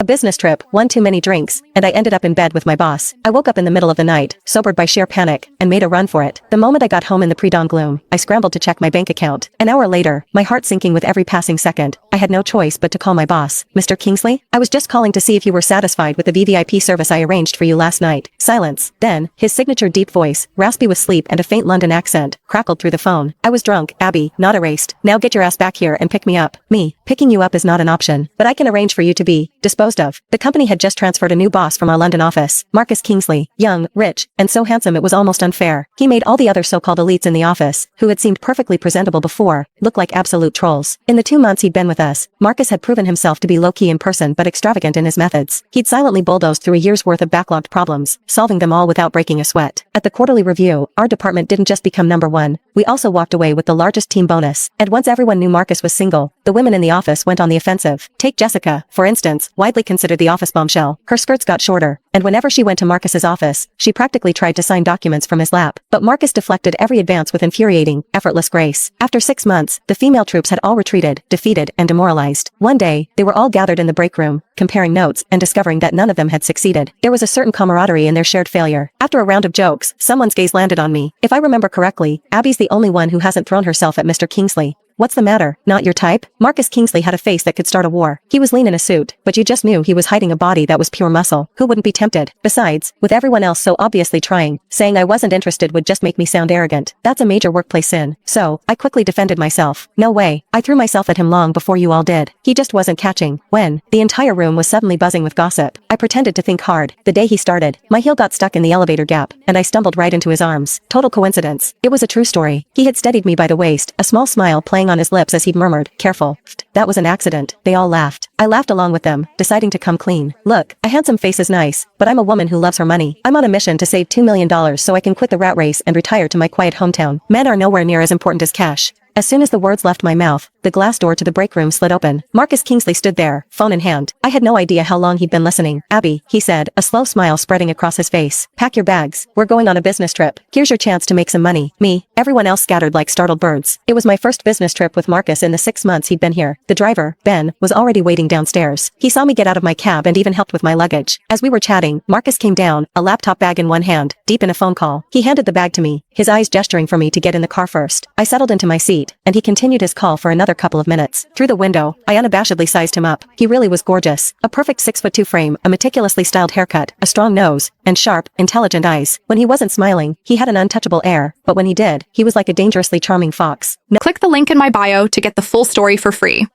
A business trip, one too many drinks, and I ended up in bed with my boss. I woke up in the middle of the night, sobered by sheer panic, and made a run for it. The moment I got home in the pre-dawn gloom, I scrambled to check my bank account. An hour later, my heart sinking with every passing second, I had no choice but to call my boss. Mr. Kingsley? I was just calling to see if you were satisfied with the VVIP service I arranged for you last night. Silence. Then, his signature deep voice, raspy with sleep and a faint London accent, crackled through the phone. I was drunk, Abby, not erased. Now get your ass back here and pick me up. Me. Picking you up is not an option, but I can arrange for you to be disposed of. The company had just transferred a new boss from our London office, Marcus Kingsley, young, rich, and so handsome it was almost unfair. He made all the other so-called elites in the office, who had seemed perfectly presentable before, look like absolute trolls. In the 2 months he'd been with us, Marcus had proven himself to be low-key in person but extravagant in his methods. He'd silently bulldozed through a year's worth of backlogged problems, solving them all without breaking a sweat. At the quarterly review, our department didn't just become number one, we also walked away with the largest team bonus. And once everyone knew Marcus was single, the women in the office went on the offensive. Take Jessica, for instance, widely considered the office bombshell. Her skirts got shorter, and whenever she went to Marcus's office, she practically tried to sign documents from his lap. But Marcus deflected every advance with infuriating, effortless grace. After 6 months, the female troops had all retreated, defeated, and demoralized. One day, they were all gathered in the break room, comparing notes and discovering that none of them had succeeded. There was a certain camaraderie in their shared failure. After a round of jokes, someone's gaze landed on me. If I remember correctly, Abby's the only one who hasn't thrown herself at Mr. Kingsley. What's the matter? Not your type? Marcus Kingsley had a face that could start a war. He was lean in a suit, but you just knew he was hiding a body that was pure muscle. Who wouldn't be tempted? Besides, with everyone else so obviously trying, saying I wasn't interested would just make me sound arrogant. That's a major workplace sin. So, I quickly defended myself. No way. I threw myself at him long before you all did. He just wasn't catching. When the entire room was suddenly buzzing with gossip, I pretended to think hard. The day he started, my heel got stuck in the elevator gap, and I stumbled right into his arms. Total coincidence. It was a true story. He had steadied me by the waist, a small smile playing on his lips as he murmured, "Careful. That was an accident." They all laughed. I laughed along with them, deciding to come clean. Look, a handsome face is nice, but I'm a woman who loves her money. I'm on a mission to save $2 million so I can quit the rat race and retire to my quiet hometown. Men are nowhere near as important as cash. As soon as the words left my mouth, the glass door to the break room slid open. Marcus Kingsley stood there, phone in hand. I had no idea how long he'd been listening. Abby, he said, a slow smile spreading across his face. Pack your bags. We're going on a business trip. Here's your chance to make some money. Me. Everyone else scattered like startled birds. It was my first business trip with Marcus in the 6 months he'd been here. The driver, Ben, was already waiting downstairs. He saw me get out of my cab and even helped with my luggage. As we were chatting, Marcus came down, a laptop bag in one hand, deep in a phone call. He handed the bag to me, his eyes gesturing for me to get in the car first. I settled into my seat, and he continued his call for another couple of minutes. Through the window, I unabashedly sized him up. He really was gorgeous. A perfect 6'2" frame, a meticulously styled haircut, a strong nose, and sharp, intelligent eyes. When he wasn't smiling, he had an untouchable air, but when he did, he was like a dangerously charming fox. Click the link in my bio to get the full story for free.